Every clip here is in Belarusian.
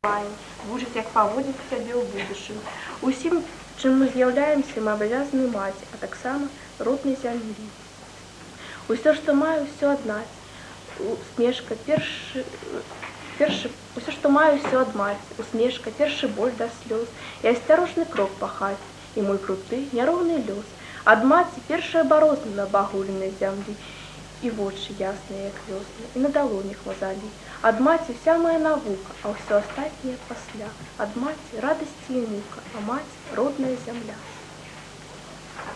Вучаць, як паводзіць сябе ў будучым. Усім, чым мы з'яўляемся, мы абавязаны маці, а таксама роднай зямлі. Усё, што маю, усё аднаць. Усмешка, усё, што маю, усё ад маці. Усмешка, першы боль да слёз і асцярожны крок па хаце, і мой круты, няроўны лёс. Ад маці першая барозна на багуленай зямлі, і вочы ясныя, як вёсны, і на далонях мазалі. Ад маці вся моя навука, а ўсё астатняе пасля. Ад маці радасці і мука, а маці родная зямля.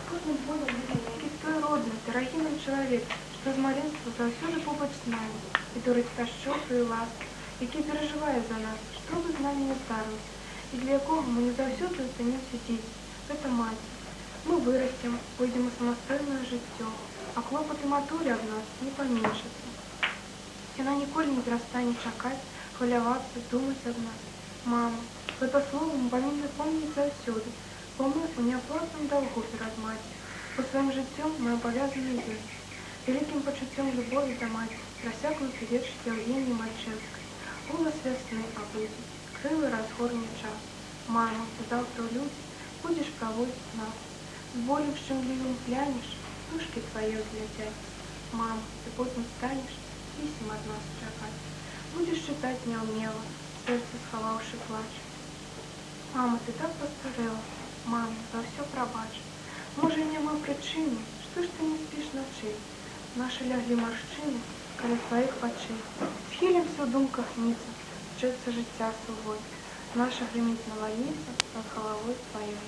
Кожны боль які той родны, дарагі нам чалавек, што з маленства заўсёды побач з намі, і дорыць пяшчоту і ласку, які перажывае за нас, што бы з намі не здарылася, і для якога мы не заўсёды застанемся дзеці. Гэта маці. Мы вырасцем, пойдзем у самастойнае жыццё, а клопат і матуля ад нас не паменшацца. Яна ніколі не перастане чакаць, хвалявацца, думаць аб нас. Мама, гэта слово мы павінны помніць заўсёды, бо мы у неаплатным даўгу перад маці. Бо сваім жыццём мы абавязаны ёй. Вялікім пачуццём любові да маці прасякнуты верш Евгеніі Мальчевскай. Голас вясны абудзіць, крылы разгорне час. Мама, заўтра ў людзі будзеш праводзіць нас. З болю шчымлівым глянеш, душкі твае ўзляцяць. Мама, ты потым станеш пісем ад нас чакаць. Будзеш чытаць няўмела, сэрца схаваўшы плач. Мама, ты так пастарэла. Мама, за ўсё прабач. Можа, і няма прычыны, што ж ты не спіш начэй. Нашы ляглі маршчыны каля тваіх вачэй. Схілімся ў думках ніца, чэцца жыцця сувой. Наша грыміць навальніца над галавой тваёй.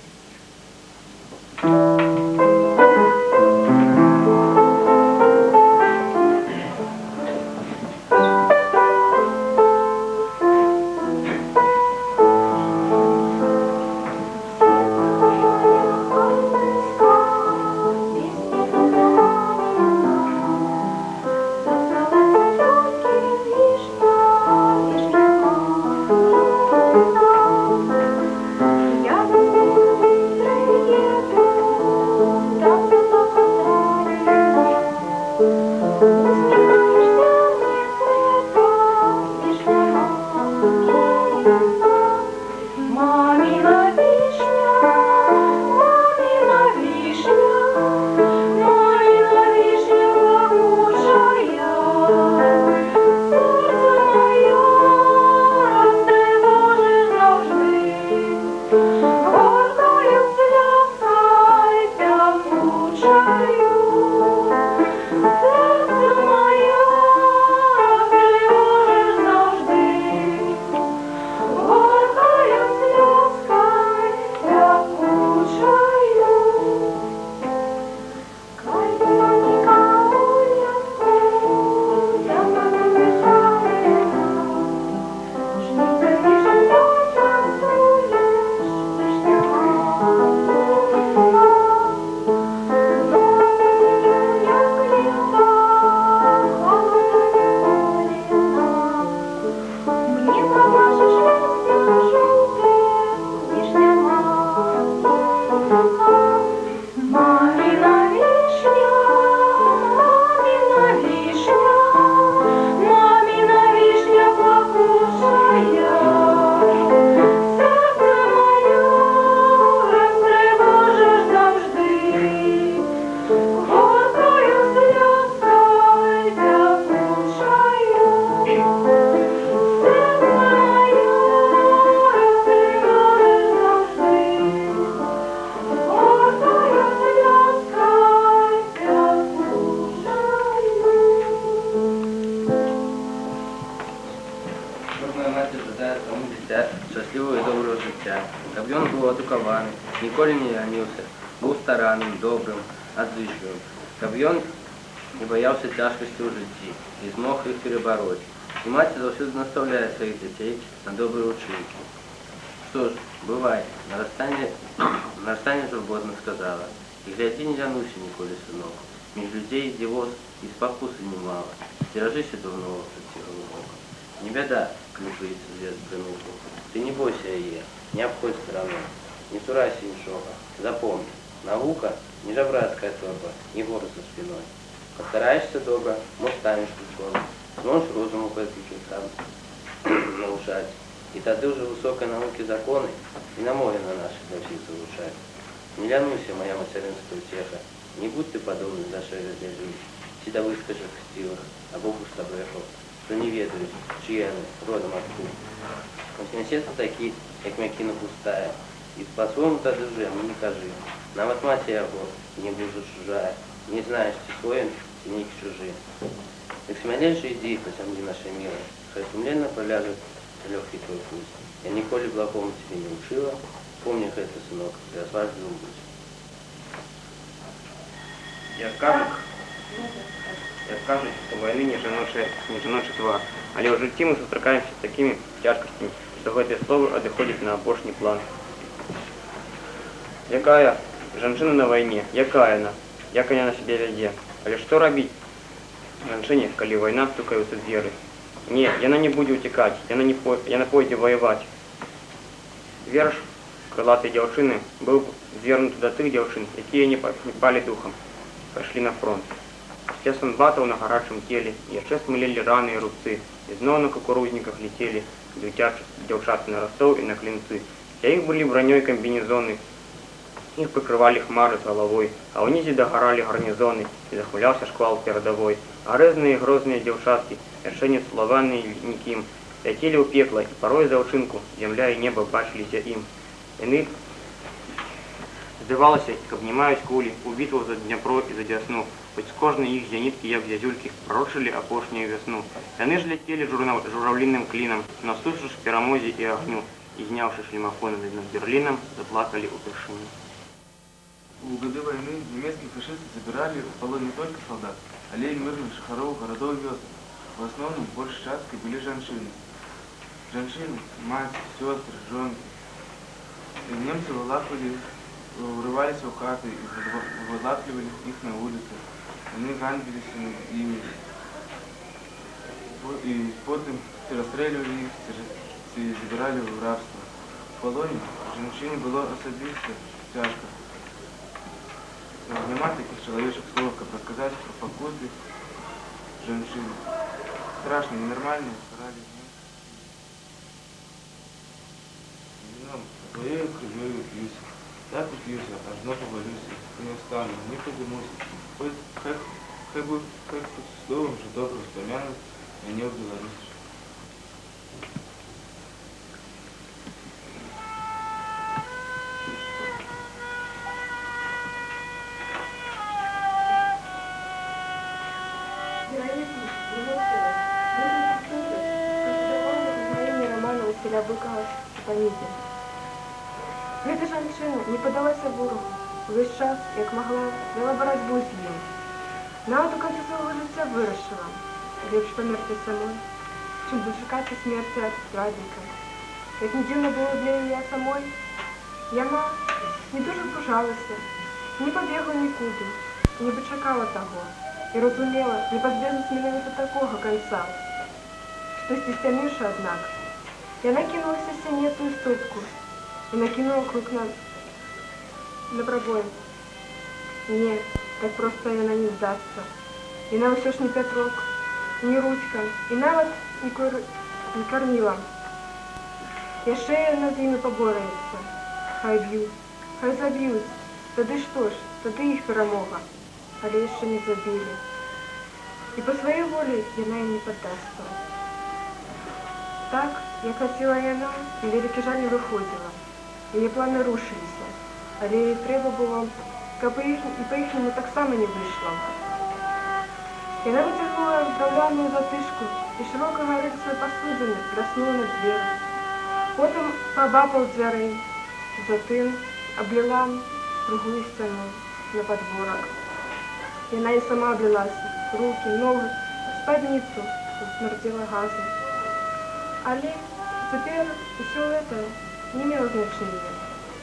Шчаслівого і доброго життя, каб ён быў адукаваны, ніколі не ланіўся, быў старанным, добрым, адзычлівым, каб ён не баяўся цяжкасці ў жыцці і змог іх перабароць. І маці заўсёды настаўляе сваіх дзяцей на добрыя ўчынкі. Што ж, бывай, нарастане журботна сказала, і глядзі, не лянуся ніколі, сынок, між людзей дзівоз і спакусы немала, сцеражыся дурного жыццёвага. Не бяда, калі прыйдзе звест прынуку. Ты не бойся яе, не абходзь стараной, не цурайся нічога. Запомни, навука не жабрацкая торба, не горы за спиной. Постараешься добра, мо станешь ученым, сможешь розуму кое-каким там наушать. И тады уже высокой науки законы и на море на наших для всех залучают. Не лянуся, моя материнская утеха, не будь ты подобный дошеве для жизни, всегда выскажешь стилах, а Богу с тобой что не ведают, чьи они, родом откуда. Вознесется таки, як мякина пустая, и по-своему тады же мы не кажи. Нам от мати его не будет чужая, не знаешь, ты своим, ты не чужие. Так смелейше иди, по земле нашей милой, хай сумленно поляжет легкий твой путь. Я николи благому тебе не учила, помни это, сынок, ты отважным будь. Я скажу, что войны не жаночий твар, але ў жыцці мы сустракаемся з такімі цяжкасцямі, што гэтыя словы адыходзяць на апошні план. Якая жанчына на вайне, якая яна, як яна сябе вядзе, але што рабіць жанчыне, калі вайна стукае ў дзверы? Не, яна не будзе ўцякаць, яна пойдзе ваяваць. Верш крылатай дзяўчыны быў звернуты да тых дзяўчын, якія не палі духам, пайшлі на фронт. Пасля санбатаў на гарачым теле яшчэ смылелі раны і рубцы, і зноў на кукурузніках летелі дзяўчаты на растоў і на клінцы. Для іх былі бранёй камбінезоны, іх прыкрывалі хмары з галавой, а ўнізе дагаралі гарнізоны, і захмыляўся шквал перадавой. А рэзныя грозныя дзяўчаткі, яшчэ не славаныя нікім, ляцелі ў пекла, і парой дзяўчынку зямля і неба бачыліся ім. Яны здавалася, як абнімаюць кулі у бітвах за Дняпро і за Дзясну, хоць з кожнай іх зяніткі, як зязюлькі, пророчылі апошнюю вясну. Яны ж ляцелі журавліным клінам, насустрач перамозе і агню, і, зняўшы шлемафоны над Берлінам, заплакалі ўпершыню. У годы войны немецкие фашисты забирали в полон не только солдат, але и мирных жихаров городов и вёсок. В основном большей частью были женщины. Женщины, мать, сестры, жонки. И немцы врывались в хаты и вылапливали их на улице. Они ганьбились над ими. И потом расстреливали их и забирали в рабство. В полоне женщине было особенно тяжко. Нема таких человечек слов, как рассказать про покусы женщин. Страшно, ненормально, старались. Твоей хозяю пьюсь, так упьюсь, аж дно повалюсь, не встану, не поднимусь. Хоть бы словом же добро вспомянуть, а не в Беларуси. Эта жанчына не падалася ворогу. Увесь час, як могла, вела барацьбу з ім. Нават у канцы свайго жыцця вырашыла. Лепш памерці самой, чым дачакацца смерці ад здрадніка. Як не дзіўна было для яе самой, яна не дуже пужалася, не пабегла нікуды, не дачакала таго і разумела непазбежнасць менавіта такога канца. Штосьці сцямнейшае, аднак. Яна кинулась в синетую ступку и накинула круг на пробой. Не, так просто она не сдастся. Она все ж не Петрок, не Рудька, и нават не Корнила. Яшчэ яна з імі побораецца. Хай б'юць, хай заб'юць. Тады што ж, тады іх перамога. Але яшчэ не забілі. І па сваёй волі яна ім не паддасться. Так, як хацела яна, невялікі жаль не выходзіла. Яе планы рушыліся, але ёй трэба было, каб і па-іхняму таксама не выйшла. Яна выцягнула драўляную затышку і шырокага рыцая пасудзіны ляснула на дзверы. Потым пабапаў дзвярэй, затым абліла другую сцяну на падворак. Яна і сама аблілася, рукі, ногі, спадніцу смярдзела газам. Але цяпер усё гэта не мела значэння.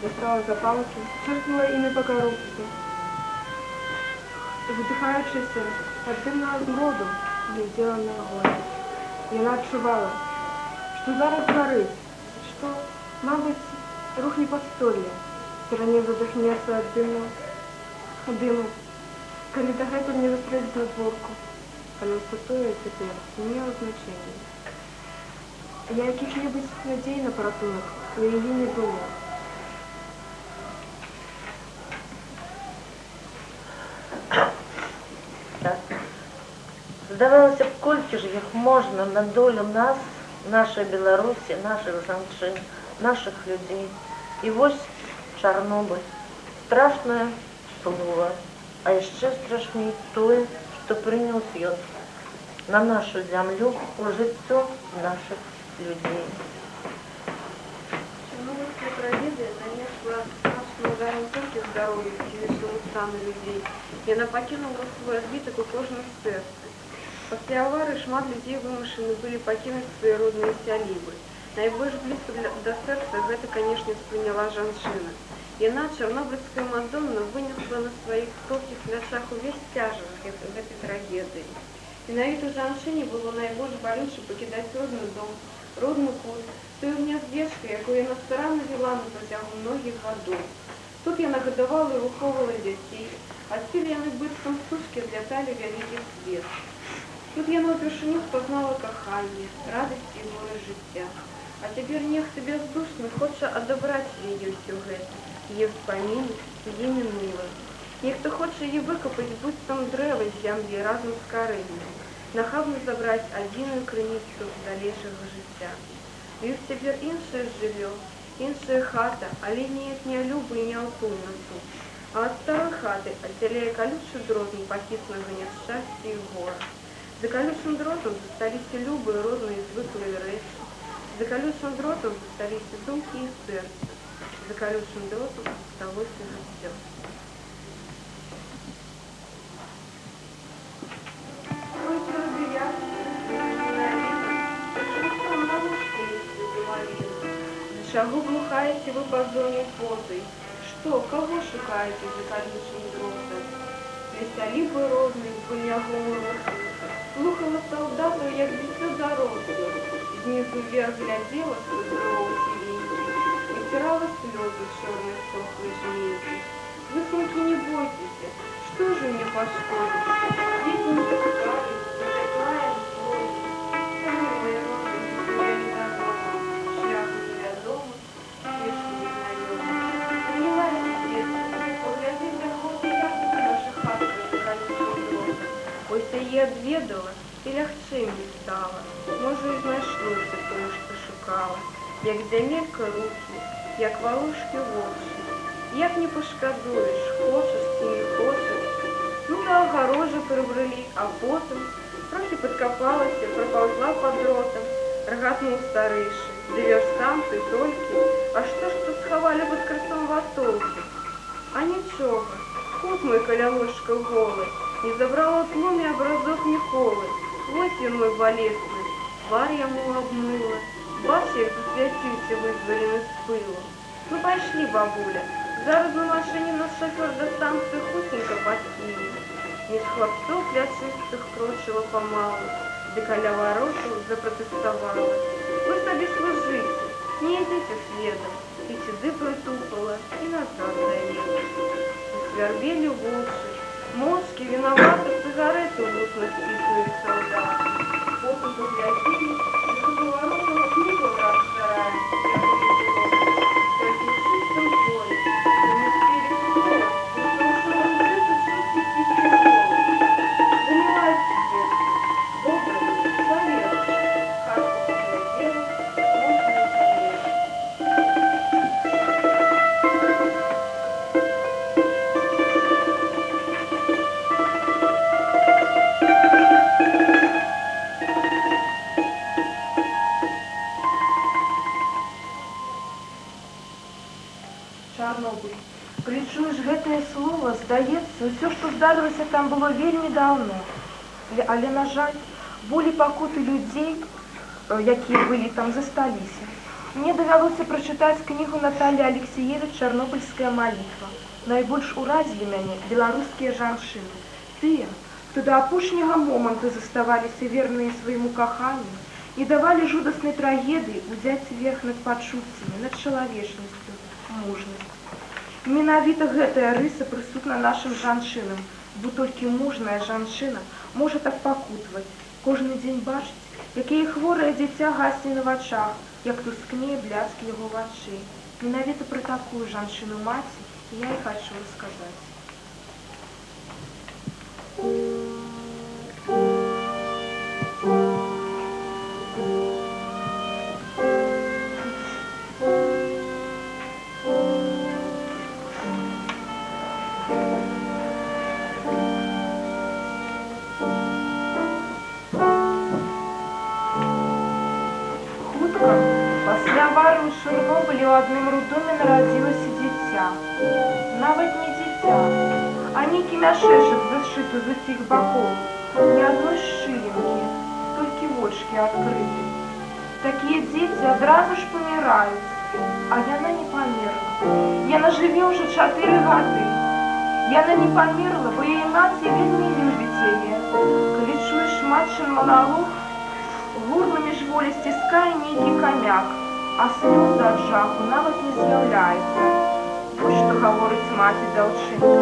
Дастала запалкі, чыркнула імі па коробцы. Задыхаючыся ад дымнага змроду, глядзела на агонь. Яна адчувала, што зараз згарыць, што, мабыць, рухне падстолле, сцеранне задыхнецца ад дыму, калі дагэтуль не застрэліць на дворку. Але ўсё тое цяпер не мела значэння. Ніякіх-небудзь надзей на паратунак у яе не было. Так. Здавалося б, колькі ж іх можна на долю нас, нашай Беларусі, нашых жанчын, нашых людзей. І вось Чарнобыль. Страшная слова, а яшчэ страшней тое, што прынёс ён на нашу зямлю у жыццё наших людзей. Чернобыльская трагедия нанесла страшный удар не только здоровью и физическому стану людей, и она покинула свой отбиток у кожных сердца. После аварии шмат людей вымушены были покинуть свои родные сялібы. Найбольш близко до сердца гэта, конечно, спрыняла жанчына. Яна, Чарнобыльская Мадонна, вынесла на своих тонких плячах увесь цяжар гэтай трагедыі. Менавіта жанчыне было найбольш балюча пакідаць родны дом, родны кут, тую гняздечку, якую яна старанна вела на працягу многіх гадоў. Тут яна гадавала і выхоўвала дзяцей, адсюль яны быццам птушкі зляталі вялікі свет. Тут яна ўпершыню спазнала каханне, радасць і горы жыцця. А цяпер нехта бяздушны хоча адабраць яе ўсё гэта, яе ўспаміны, яе мінулае. Нехта хоча яе выкапаць быццам дрэва з зямлі разам з карэннем, нахабна забраць адзіную крыніцу далейшага жыцця. У іх цяпер іншае жыллё, іншая хата, але неяк нялюба і няўтульна тут. А ад старой хаты аддзяляе калючы дрот непахіснага няшчасця і гора. За калючым дротам засталіся любыя родныя звыклыя рэчы. За калючым дротам засталіся думкі і сэрца. За калючым дротам засталося жыццё. Чаго глухаеце вы па зоне потай? Што, каго шукаеце за калючым дротам? Для сялібы роднай, понягомых, слухала салдатаў, як дзіцё дарослых. Знізу вверх глядзела свой здоровы сівенькі, выцірала слёзы чорнай сохлай жмейкі. Вы, сонькі, не бойцеся, што ж мне пашкодзіць? Дзеці не пускалі, затяклая злой. Самі мои родныя гулялі дорогу, шляху невядомы, пешку незнаёмы. Поднялася дзетка, поглядзець за ход, як наша хата за калючым дротам. Ось яе адведала, і лягчэй мне стала. Можа, і знайшлося тое, што шукала. Як зямелька рукі, як валушкі вочы. Як не пашкадуеш, хочаш ці не хочаш. Ну, да агарожы прыбрылі, а потым трохі падкапалася, прапаўзла пад дротам, рагатнуў старэйшы. Ды вярсам ты толькі, а што ж тут схавалі пад красом ватоўкі? А нічога, кут мой каля ложка голы, не забрала тлум і абразок ніколы. Вось ён мой балесны, твар яму абмыла. Бач, як засвяціўся вызвалены з пылу. Ну, пайшлі, бабуля, зараз на машыне нас шафёр да станцыі хутенька падкіне. Між хлапцоў пляшыстых крочыла памалу, ды каля варотаў запратэставала. Вы сабе служыце, не ідзіце следам, і сюды прытупала, і назад заедзе. Свярбелі вочы, мошкі вінавата цыгарету в ус наспіхаюць салдаты. Потым паглядзелі, і паваротала кнігу раз старая, як у ледзіроку, толькі ў чыстым полі. Не спелі слова, застаўшыла жыта шуткі ціхі школы. Занялася дзетка, добра мне, савета, хатку паглядзела, можна з'ець. Чарнобыль. Калі чуеш гэтае слово, здаецца, ўсё, што здарылася там, было вельмі даўно. Але, на жаль, болі пакуты людзей, якія былі там, засталіся. Мне давялося прачытаць кнігу Наталі Алексеевич «Чарнобыльская малітва». Найбольш уразілі мяне беларускія жанчыны. Тыя, хто да апошняга моманту заставаліся верныя свайму каханню, не давалі жудаснай трагедыі узяць верх над пачуццямі, над чалавечнасцю, мужнасць. Менавіта гэтая рыса прысутна нашым жанчынам, бо толькі мужная жанчына можа так пакутваць, кожны дзень бачыць, Якія хворае дзіця гасне на вачах, як тускнее бляск яго вачэй. Менавіта пра такую жанчыну маці я і хачу расказаць. Пасля аварыі ў Чарнобылі ў адным роддоме нарадзілася дзіця. Нават не дзіця, а нейкі мяшэчак зашыты з усіх бакоў. Ні адной шчылінкі, толькі вочкі адкрыты. Такія дзеці адразу ж паміраюць, а яна не памерла. Яна жыве ўжо 4 гады. Яна не памерла, бо яе маці вельмі любіць яе. Калі чуеш матчын маналог, гурла міжволі сціскае нейкі камяк, а слёзы ад жаху нават не з'яўляецца. Вось што гаворыць маці дзяўчынка.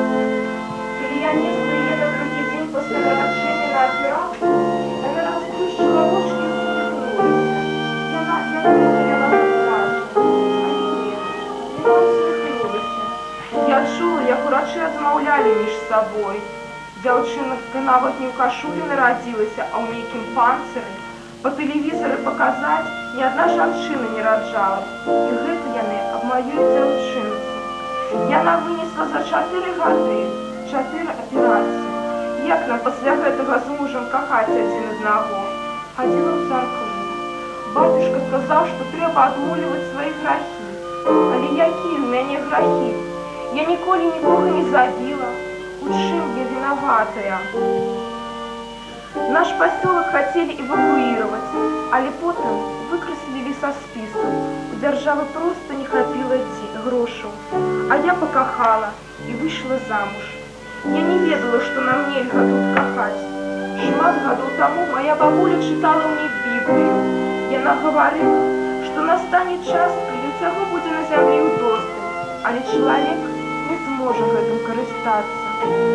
Калі я несла яе на другі дзень пасля нараджэння на аперацыю, яна расплюшчыла вочкі і усміхнулася. Яна плача, а не, яна усміхнулася. Я чула, як урачы размаўлялі між сабой. Дзяўчынка нават не ў кашулі нарадзілася, а ў нейкім панцыры. Па тэлевізары паказаць, ні адна жанчына не раджала. І гэта яны аб маёй дзяўчынцы. Яна вынесла за 4 гады 4 аперацыі. Як нам пасля гэтага з мужам кахаць адзін аднаго? Хадзіла ў царкву. Батюшка сказаў, што трэба адмоліваць свае грахі. Але якія ў мяне грахі? Я ніколі нікога не забіла. У чым я вінаватая? Наш пасёлак хацелі эвакуировать, але потым выкрэслілі са спісу. У дзяржавы проста не хапіла грошаў. А я пакахала і выйшла замуж. Я не ведала, што нам нельга тут кахаць. Шмат гадоў таму моя бабуля чытала мне Біблію. Яна гаварыла, што настане час, калі ўсяго будзе на зямлі ўдосталь, але чалавек не зможа гэтым карыстацца.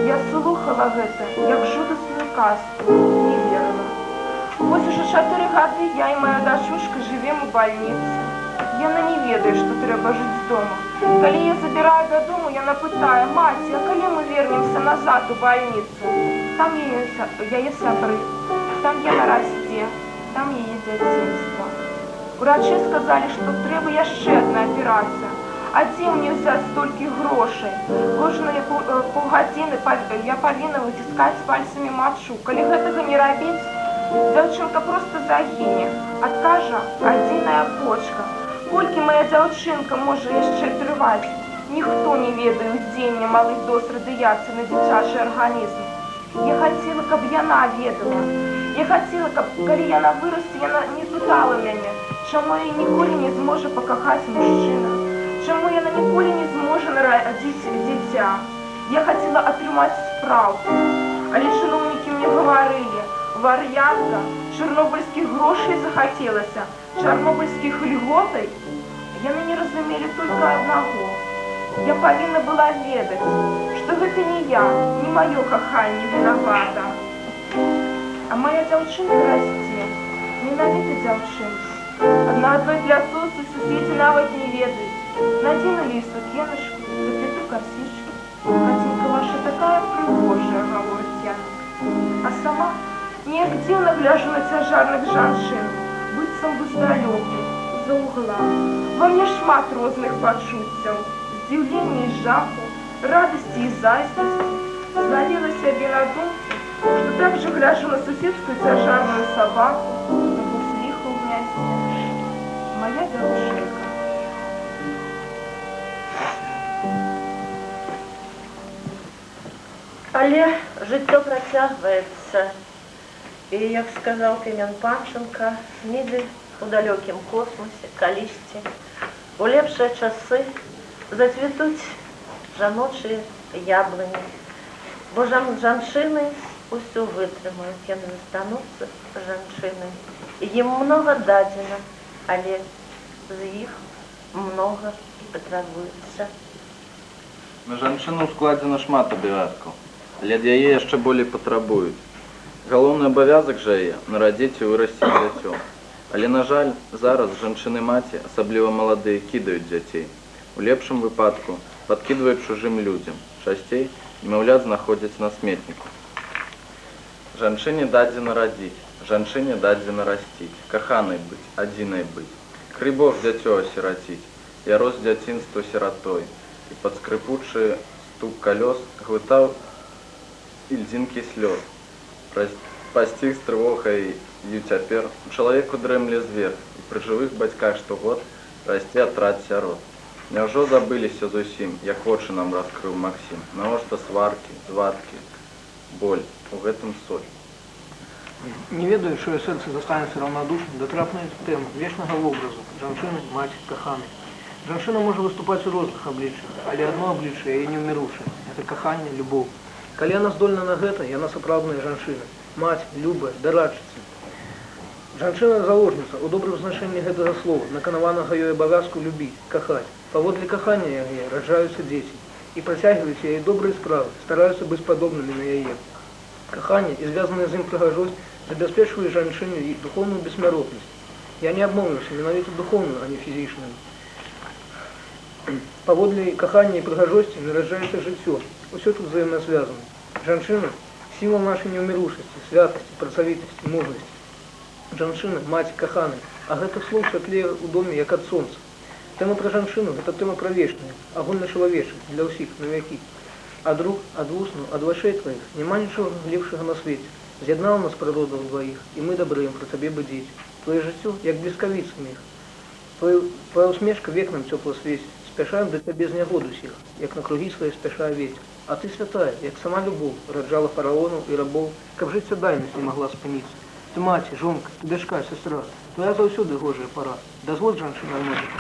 Я слухала гэта, як жудасную казку, не верила. Вось уже 4 гады я і моя дачушка жывем у бальніцы. Яна не ведае, што трэба жыць дома. Калі я забіраю дадому, яна пытае: маці, а калі мы вернемся назад у бальніцу? Там яе сябры, там яна расце, там яе дзяцінства. Урачы сказалі, што трэба яшчэ адна аперацыя. А дзе мне взяць столькі грошай? Кожныя паўгадзіны я павінна выціскаць пальцамі мачу. Калі гэтага не рабіць, дзяўчынка проста загіне. Адкажа адзіная почка. Колькі моя дзяўчынка можа яшчэ трываць? Ніхто не ведае ўздзеяння малых доз радыяцыі на дзіцячы арганізм. Я хацела, каб яна ведала. Я хацела, каб, калі яна вырасце, яна не пытала мяне, чаму яе ніколі не зможа пакахаць мужчына. Чаму яна ніколі не зможа нарадзіць дзіця? Я хацела атрымаць спраўку. Але чыноўнікі мне гаварылі: вар'янка, чарнобыльскіх грошай захацелася, чарнобыльскіх льготай. Яны не разумелі толькі аднаго. Я павінна была ведаць, што гэта не я, не маё каханне вінавата. А моя дзяўчынка расце, менавіта дзяўчынка. На адной пляцоўцы суседзі нават не ведаюць. Надзенулі сукенышку, заплету косички. Хатинка ваша такая пригожая, говорит Яна. А сама неяк дзіўна гляжу на цяжарных жанчын, быццам бы здалёку, з-за угла. Во мне шмат розных пачуццяў, здзіўлення і жаху, радасці і зайздрасці. Злавіла сябе на думку, што так же гляжу на суседскую цяжарную сабаку, на бусліху ў гнязде. Моя дзяўчынка. Але жыццё працягваецца. І, як сказаў Пемен Панченко, недзе у далёкім космосе, калісьці, у лепшыя часы зацвітуць жаночыя яблыні. Бо жанчыны ўсё вытрымаюць, яны застануцца жанчынай. Ім многа дадзена, але з іх многа і патрабуецца. На жанчыну складзена шмат абавязкаў, але ад яе яшчэ болей патрабуюць. Галоўны абавязак жа яе нарадзіць і вырасціць дзіцё. Але, на жаль, зараз жанчыны-маці, асабліва маладыя, кідаюць дзяцей. У лепшым выпадку падкідваюць чужым людзям. Часцей немаўлят знаходзяць на сметніку. Жанчыне дадзена радзіць, жанчыне дадзена расціць, каханай быць, адзінай быць. Крый Бог дзяцё асіраціць. Я рос з дзяцінства сіратой, і пад скрыпучы стук калёс глытаў ільдзінкі слёз. Пасціх з трывогай і цяпер у чалавеку дрэмле звер, і пры жывых бацьках штогод расце атрад сярод. Няўжо забыліся зусім, як вочы нам раскрыў Максім? Навошта сваркі, звадкі, боль, у гэтым соль. Не ведаю, що серце застанецца раўнадушным да трапнай тэмы вечнага вобразу жанчыны, маці, каханай. Жанчына можа выступаць у розных абліччах, але адно аблічча яе неўміручае. Гэта каханне, любоў. Калі яна здольна на гэта, яна сапраўдная жанчына. Маці, любая, дарадчыца. Жанчына-заложніца, у добрым значэнні гэтага слова, наканаванага ёй абавязку любіць, кахаць. Паводле кахання яе раджаюцца дзеці. І працягваюць яе добрыя справы, стараюцца быць падобнымі на яе. Каханне і звязаная з ім прыгажосць забяспечвае жанчыне і духоўную бессмяротнасць. Я не абмовіўся, менавіта духоўную, а не фізічную. Паводле кахання і прыгажосці нараджаецца жыццё. Усё тут взаемазвязана. Жанчына – сімвал нашай неўміручасці, святасці, працавітасці, мужнасці. Жанчына, маці, каханай, а гэтых слоў святлее ў доме, як ад сонца. Тэма пра жанчыну – гэта тэма пра вечную, агульначалавечую, для ўсіх, на вякі. Ад рук, ад вуснаў, ад вачэй тваіх няма нічога лепшага на свеце. З'яднала нас прырода ўдваіх, і мы дабрыем пра табе быдзець. Твоё жыццё, як бліскавіца міг. Твоя усмешка век нам цёпла свеціць. Спяшаем да табе з нягод усіх, як на кругі свае спяшае вецер. А ты святая, як сама любоў, раджала фараонаў і рабоў, каб жыццядайнасць не магла спыніцца. Ты маці, жонка, ты дачка, сястра, твоя заўсёды гожая пара. Дазволь жанчына музыку.